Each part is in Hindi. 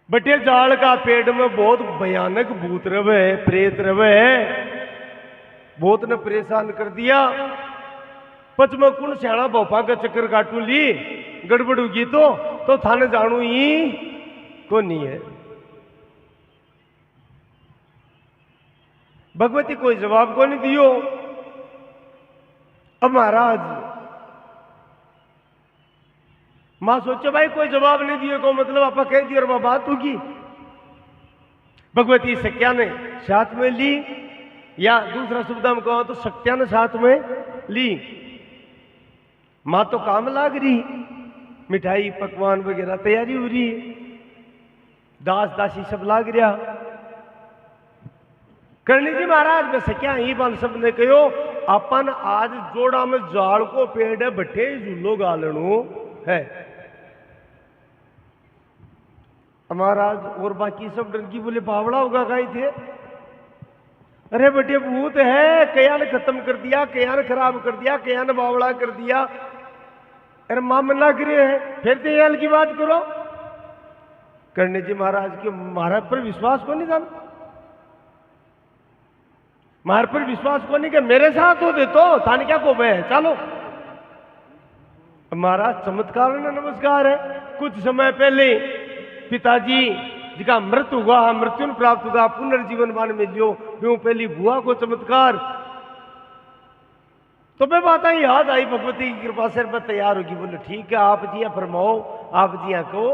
बटे जाल का पेड़ में बहुत भयानक भूत रवे, प्रेत रवे, बहुत ने परेशान कर दिया। पच में कुण श्याणा भोपा का चक्कर काटू ली, गड़बड़ होगी तो थाने जानू ही को नहीं है। भगवती कोई जवाब को नहीं दियो। अब महाराज मां सोचे भाई कोई जवाब नहीं दिए को मतलब आपा कह दिया और वह बात होगी। भगवती सत्या ने साथ में ली, या दूसरा शब्द हम कहो तो सत्या ने साथ में ली। मां तो काम लाग रही, मिठाई पकवान वगैरह तैयारी हो रही, दास दासी सब लाग रहा। करणी जी महाराज में सत्या ही बाल सब ने कहो अपन आज जोड़ा में जाल को पेड़ है बठे झूलो गालणू है। महाराज और बाकी सब डर की बोले बावड़ा होगा कहीं थे। अरे बेटे भूत है, कया ने खत्म कर दिया, कया ने खराब कर दिया, कया ने बावड़ा कर दिया। अरे मां मना करे है, फिर दयाल की बात करो। करणी जी महाराज के महाराज पर विश्वास को नहीं था, महाराज पर विश्वास को नहीं कि मेरे साथ हो दे तो थाने क्या को है चलो। महाराज चमत्कार ने नमस्कार है। कुछ समय पहले पिताजी जिका मृत्यु हुआ, मृत्यु प्राप्त हुआ, पुनर्जीवन मान में लियो, यूं पहली बुआ को चमत्कार। तो मैं बात आई याद आई, भगवती की कृपा से मैं तैयार होगी। बोले ठीक है आप जी फरमाओ, आप जी कहो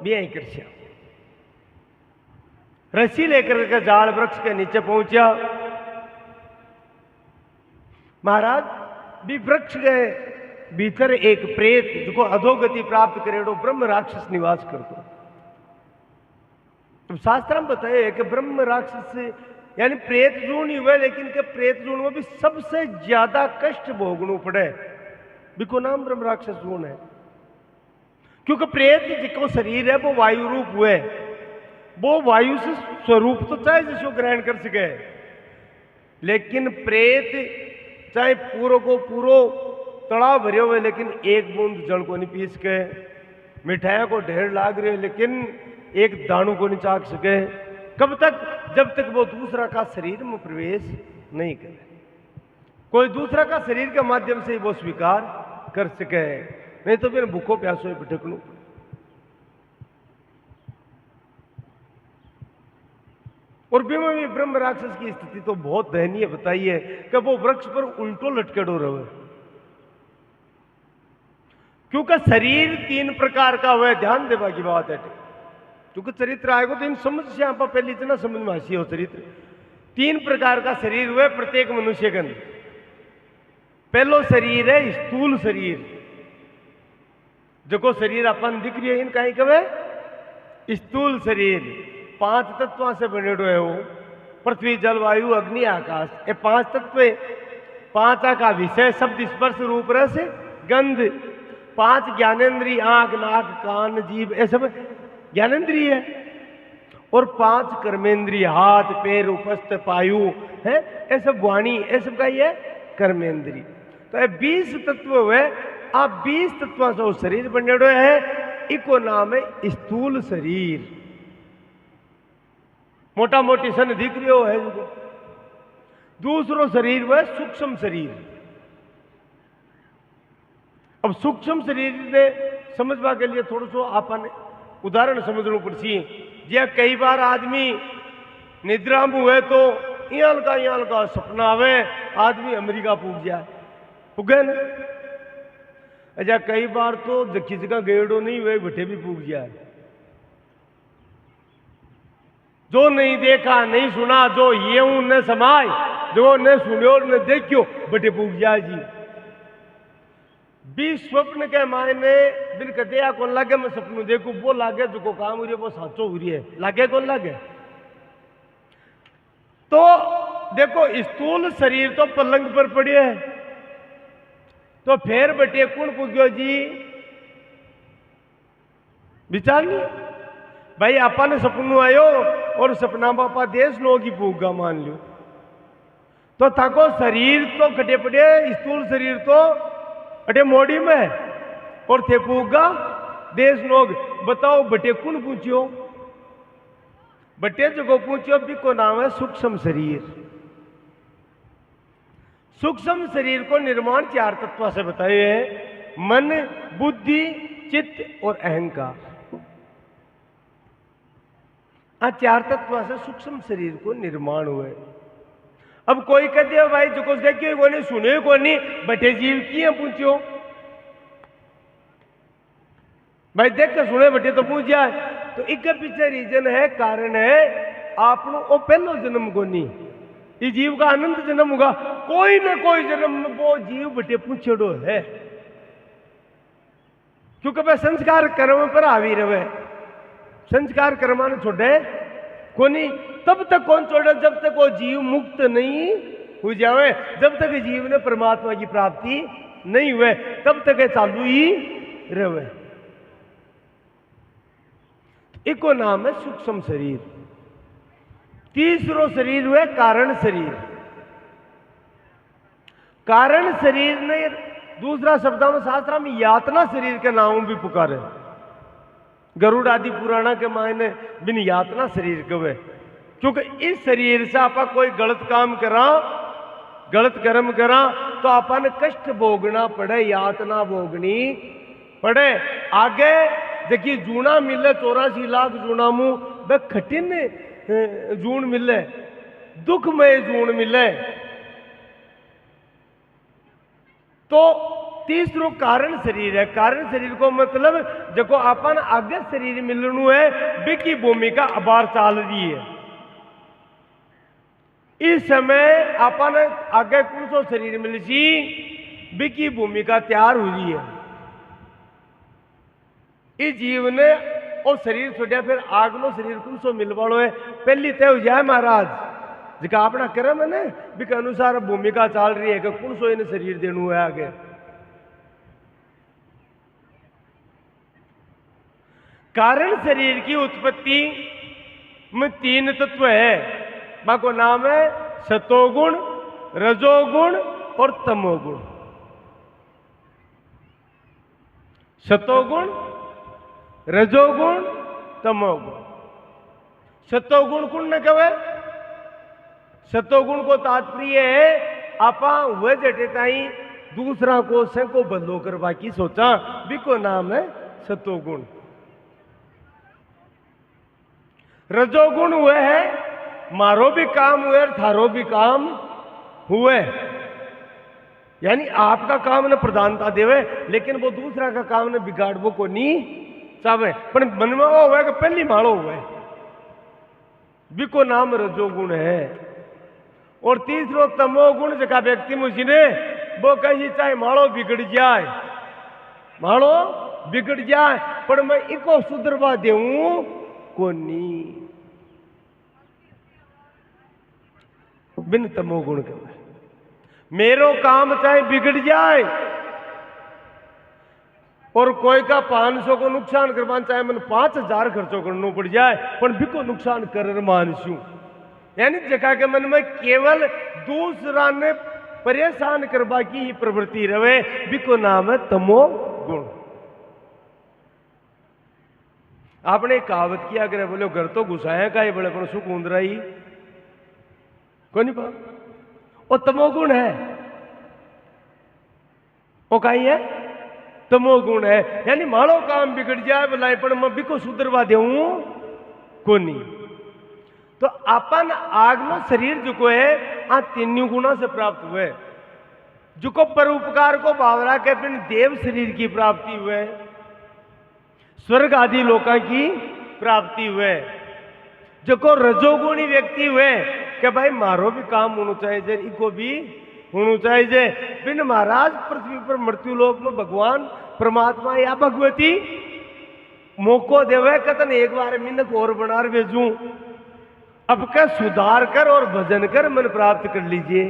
बिया ही कर। रस्सी लेकर के जाल वृक्ष के नीचे पहुंचा। महाराज भी वृक्ष के भीतर एक प्रेत जो अधोगति प्राप्त करेड़ो ब्रह्म राक्षस निवास करतो। तो शास्त्र में बताए कि ब्रह्म राक्षस यानी प्रेत जून ही हुए, लेकिन के प्रेत जून में भी सबसे ज्यादा कष्ट भोगना पड़े, बिको नाम ब्रह्म राक्षस जून है। क्योंकि प्रेत जिसको शरीर है वो वायु रूप हुए, वो वायु से स्वरूप तो चाहे जिसको ग्रहण कर सके, लेकिन प्रेत चाहे पूरो को पूरो तड़ाव भरे हुए लेकिन एक बूंद जल को नहीं पी सके, मिठाइयों को ढेर लाग रहे लेकिन एक दाणु को नहीं चाक सके। कब तक? जब तक वो दूसरा का शरीर में प्रवेश नहीं करे, कोई दूसरा का शरीर के माध्यम से वो स्वीकार कर सके, नहीं तो फिर भूखो प्यासो भटकनू। और भी ब्रह्म राक्षस की स्थिति तो बहुत दयनीय बताई है कि वो वृक्ष पर उल्टो लटकेड़ो रहे, क्योंकि शरीर तीन प्रकार का हुआ, ध्यान देवा की बात है। क्योंकि चरित्र आएगा तो इन समस्या पर पहले इतना समझ में आसी हो। चरित्र तीन प्रकार का शरीर हुए प्रत्येक मनुष्य के। पहलो शरीर है स्थूल शरीर, जो शरीर अपन दिख रही है इनका ही कहे स्थूल शरीर। पांच तत्वों से बने है वो, पृथ्वी जल वायु अग्नि आकाश, ये पांच तत्व। पांचा का विषय शब्द स्पर्श रूप रस गंध। पांच ज्ञानेन्द्रिय आंख नाक कान जीभ, ये सब ज्ञानेन्द्रिय है। और पांच कर्मेंद्रिय हाथ पैर उपस्थ पायु है, ये सब वाणी, ये सब का ये कर्मेंद्रिय। तो ये 20 तत्व हुए। आप 20 तत्वों से शरीर बने है, इको नाम है स्थूल शरीर। मोटा मोटी सन दिख रही हो है। दूसरो शरीर वह सूक्ष्म शरीर। अब सूक्ष्म शरीर ने समझवा के लिए थोड़ा सा अपन उदाहरण समझना पड़ती। जे कई बार आदमी निद्रा में हुए तो यहाँ का सपना आवे, आदमी अमेरिका पूग जाए, पुगे न। अच्छा कई बार तो जखी जगह गेड़ो नहीं हुए बठे भी पूग जाए। जो नहीं देखा नहीं सुना, जो ये न समाय, जो न सुनो न देखियो बटे पूग जाए जी। भी स्वप्न के मायने बिन कटिया कौन लागे मैं सपनू देखू, वो लागे जो को काम हो रही है वो साचो हो रही है, लागे कौन लागे। तो देखो स्थूल शरीर तो पलंग पर पड़े है, तो फिर बटे कौन पुग्यो जी विचार नहीं। भाई अपन सपनू आयो और सपना बापा देश लोग पूगा मान लो, तो थाको शरीर तो कटे पड़े, स्थूल शरीर तो अटे मोड़ी में और थे पूगा देश लोग। बताओ बटे कौन पूछियो बटे जो पूछो बिको नाम है सूक्ष्म शरीर। सूक्ष्म शरीर को निर्माण 4 तत्व से बताए हैं, मन, बुद्धि, चित्त और अहंकार। 4 तत्व से सूक्ष्म शरीर को निर्माण हुए। अब कोई कहते हो भाई जो देखे को नहीं सुने को नहीं, बटे जीव की है पूछो भाई, देख के सुने बटे तो पूछ जाए। तो एक पीछे रीजन है, कारण है आपनो ओ पहलो जन्म को नहीं, ये जीव का अनंत जन्म होगा, कोई ना कोई जन्म में वो जीव बटे पूछेड़ो है, क्योंकि वह संस्कार कर्म पर हावी रहे। संस्कार कर्म ने छोड़े को नहीं, तब तक कौन छोड़े जब तक वो जीव मुक्त नहीं हो जावे, जब तक जीव ने परमात्मा की प्राप्ति नहीं हुए तब तक चालू ही रहे। इको नाम है सूक्ष्म शरीर। तीसरो शरीर हुए कारण शरीर। कारण शरीर ने दूसरा शब्दों में शास्त्र में यातना शरीर के नाम भी पुकारे। गरुड़ आदि पुराणा के मायने बिन यातना शरीर कवे, क्योंकि इस शरीर से आप कोई गलत काम करा, गलत कर्म करा तो अपन कष्ट भोगना पड़े, यातना भोगनी पड़े। आगे देखिए जूना मिले 84 लाख जूना मुंह वे कठिन जून मिले, दुखमय जून मिले। तो तीसरो कारण शरीर है। कारण शरीर को मतलब देखो अपन आगे शरीर मिलनु है, बिकी भूमिका अबार चाल रही है। इस समय अपन आगे कौन सो शरीर मिल सी, बिकी भूमिका तैयार हो रही है। इस जीव ने और शरीर छोड़ा, फिर आगलो शरीर कौन सो मिल वालो है, पहली तय हो जाए महाराज जिका अपना कर्म है ना, बिके अनुसार भूमिका चाल रही है कि कौन सो इन्हें शरीर देनु है आगे। कारण शरीर की उत्पत्ति में 3 तत्व है, बाको नाम है सतोगुण, रजोगुण और तमोगुण। सतोगुण, रजोगुण, तमोगुण। सतोगुण कौन न कहे? सतोगुण को तात्पर्य है आपा वह जटेताई दूसरा को को बदलो करवा की सोचा, बिको नाम है सतोगुण। रजोगुण हुए है मारो भी काम हुए और थारो भी काम हुए, यानी आपका काम ने प्रधानता देवे लेकिन वो दूसरा का काम ने बिगाड़वो को नहीं चाहे, पर मन में वो हुआ कि पहली माड़ो हुए, बिको नाम रजोगुण है। और तीसरो तमोगुण जका व्यक्ति मुझे वो कही चाहे माड़ो बिगड़ जाए, माड़ो बिगड़ जाए पर मैं इको सुधरवा देऊं को नहीं, बिन तमोगुण के मेरो काम चाहे बिगड़ जाए और कोई का 500 को नुकसान करवाना चाहे मन 5000 खर्चो करना पड़ जाए पर बिको नुकसान कर मानसू, यानी जगह के मन में केवल दूसरा ने परेशान करवा की ही प्रवृत्ति रहे, बिको नाम है तमो गुण। आपने कहावत किया करे, बोले घर तो घुसाया का ही बड़े पर सुख ऊंदरा ही को नहीं पा, वो तमोगुण है, वो कहीं है तमोगुण है, यानी माड़ो काम बिगड़ जाए बोला पर मैं बिको सुधरवा देऊं को नहीं। तो अपन आगनो शरीर जो है आ 3 गुणों से प्राप्त हुए, जो को परोपकार को भावना के फिर देव शरीर की प्राप्ति हुए, स्वर्ग आदि लोका की प्राप्ति हुए। जो को रजोगुणी व्यक्ति हुए कि भाई मारो भी काम होना चाहिए, इको भी होना चाहिए। बिन महाराज पृथ्वी पर मृत्यु लोक में भगवान परमात्मा या भगवती मौको देवे कतन एक बार मिनक और बना भेजूं, अब का सुधार कर और भजन कर मन प्राप्त कर लीजिए।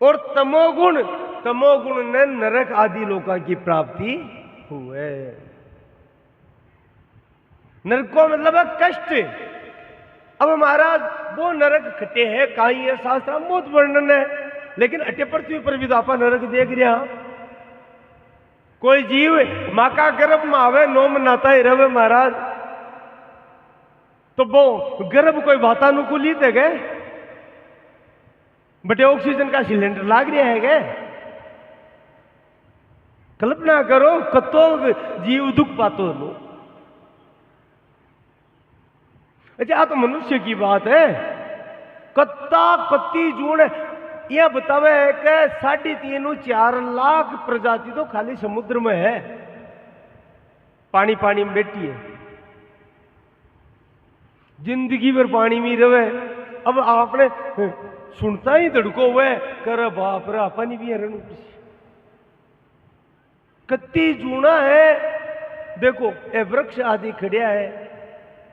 और तमोगुण, तमोगुण ने नरक आदि लोका की प्राप्ति हुए। नरक को मतलब है कष्ट। अब महाराज वो नरक खटे है कहीं है, शास्त्र में बहुत वर्णन है, लेकिन अटे पृथ्वी पर भी तो आपा नरक देख रहा। कोई जीव माँ का गर्भ में आवे नो मनाता ही रहे महाराज, तो वो गर्भ कोई वातानुकूलित है गए, बटे ऑक्सीजन का सिलेंडर लाग रहा है गए। कल्पना करो कतो जीव दुख पातो लो। अच्छा तो मनुष्य की बात है, कत्ता कत्ती जून यह बतावे है कि 3.5-4 लाख प्रजाति तो खाली समुद्र में है, पानी पानी में बैठी है, जिंदगी भर पानी में रहे। अब आपने सुनता ही धड़को हुए कर बाप रे पानी भी हरण कत्ती जूना है। देखो ए वृक्ष आदि खड़िया है,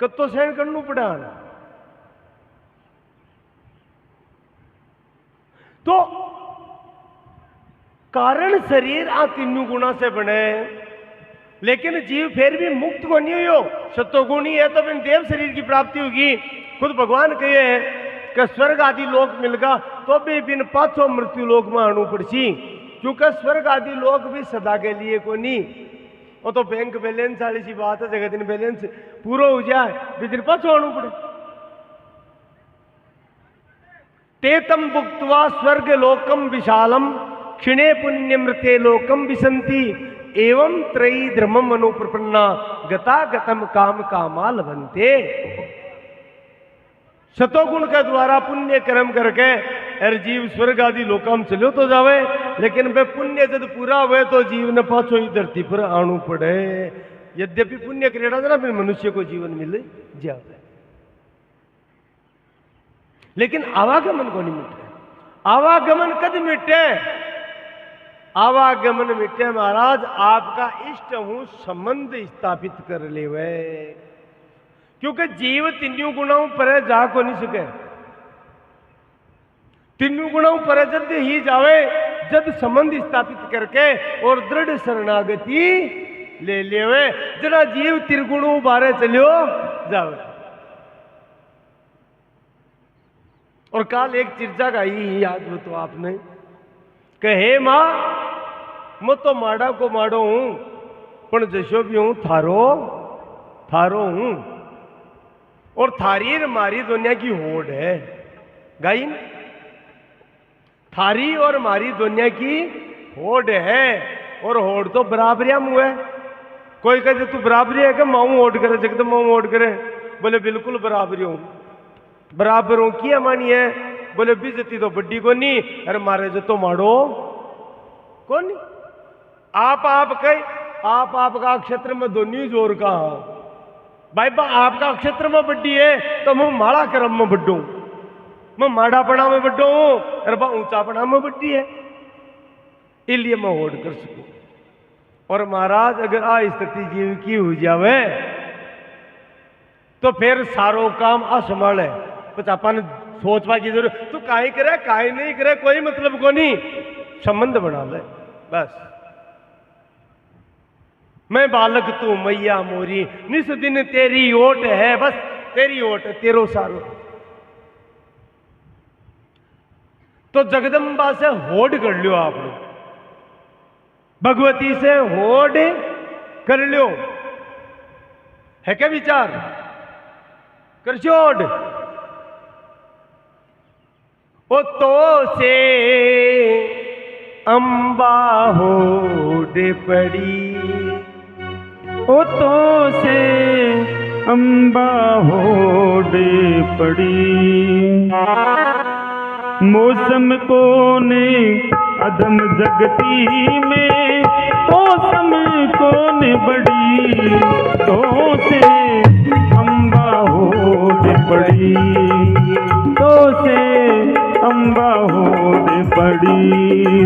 कत्तो सहन करनू पड़ा। तो कारण शरीर आ 3 गुणा से बने, लेकिन जीव फिर भी मुक्त को नहीं हो, सत्वगुणी है तो फिर देव शरीर की प्राप्ति होगी। खुद भगवान कहे हैं कि स्वर्ग आदि लोक मिलगा तो भी बिन पाछो मृत्यु लोक में आनू पड़सी, क्योंकि स्वर्ग आदि लोक भी सदा के लिए को नहीं। वो तो बैंक बैलेंस वाली सी बात है, जगह दिन बैलेंस पूरा हो जाए बिन पाछो आनू पड़े। तेतम भुक्त्वा स्वर्ग लोकम विशालम क्षिणे पुण्य मृते लोकम विसंति एवं त्रयी धर्मम अनुप्रपन्ना गता गतम काम कामा लभन्ते। सतोगुण के द्वारा पुण्य कर्म करके हर जीव स्वर्ग आदि लोकम चलो तो जावे, लेकिन वे पुण्य जब पूरा हुए तो जीव ने पाछो ही धरती पर आनू पड़े। यद्यपि पुण्य क्रीड़ा ना फिर मनुष्य को जीवन मिल जावे, लेकिन आवागमन को नहीं मिटे। आवागमन कद मिटे? आवागमन मिटे महाराज आपका इष्ट हूं संबंध स्थापित कर ले वे, क्योंकि जीव 3 गुणाओं पर जा को नहीं सके। 3 गुणाओं पर जब ही जावे जब संबंध स्थापित करके और दृढ़ शरणागति ले लेवे, जरा जीव 3 गुणों बारे चलियो जावे। और काल एक चिर्चा गाई याद हो तो आपने कहे मां मैं तो माड़ा को माड़ो हूं पण जशो भी हूं थारो थारो हूं, और थारी और मारी दुनिया की होड़ है। गाई थारी और मारी दुनिया की होड़ है, और होड़ तो बराबरिया मुंह है। कोई कहते तू बराबरी है कि माऊ होड़ करे, जगदम माऊ होड़ करे, बोले बिल्कुल बराबरी हूं। बराबर हूं किया मानी है, बोले बेइज्जती तो बड्डी को नहीं, अरे मारे जो तो मारो कौन नहीं। आप कह आपका क्षेत्र में दोनों जोर का हो भाई बा, आपका क्षेत्र में बड्डी है तो मैं माड़ा क्रम में बड्डू, मैं माड़ापना में बड्डो हूं, अरे बा ऊंचापना में बड्डी है, इसलिए मैं होड़ कर सकूं। और महाराज अगर आ स्थिति जीव की हो जावे तो फिर सारो काम असंभाल है। कुछ अपन सोचवा की जरूरत तो काहे करे काहे नहीं करे कोई मतलब को नहीं, संबंध बना ले बस। मैं बालक तू मैया मोरी, निस दिन तेरी ओट है, बस तेरी ओट है, तेरो सारो। तो जगदम्बा से होड़ कर लियो आप लोग, भगवती से होड़ कर लियो, है क्या विचार? कर छोड़ ओ तो से अंबा होड़ पड़ी, ओ तो से अंबा होड़ पड़ी। मौसम को ने अदम जगती में मौसम को ने बड़ी, तो से अंबा होड़ पड़ी, तो से अंबा होड़ पड़ी।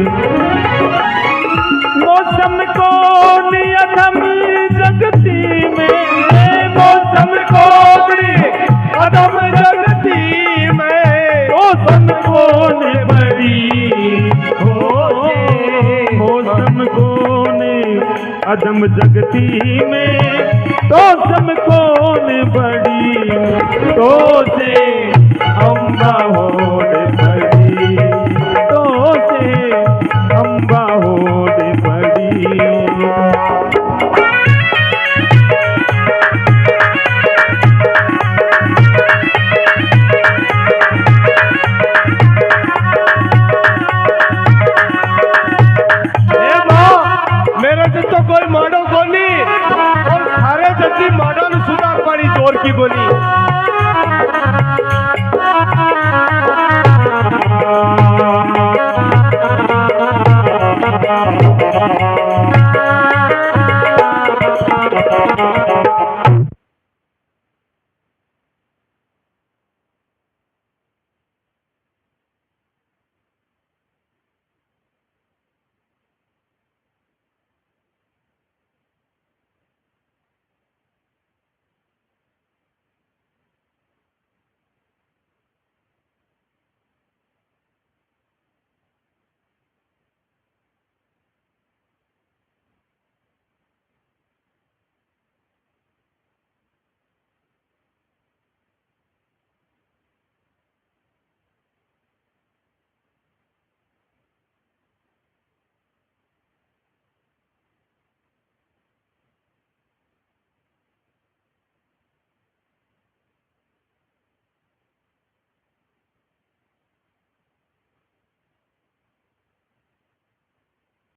मौसम को ने अदम जगती में, मौसम को ने अदम जगती में मौसम को ने बड़ी, मौसम को ने अदम जगती में मौसम को ने बड़ी, तो से अंबा होड़ पड़ी, तो से अंबा होड़ पड़ी। ती माडन सुद्धा पाणी जोर की बोली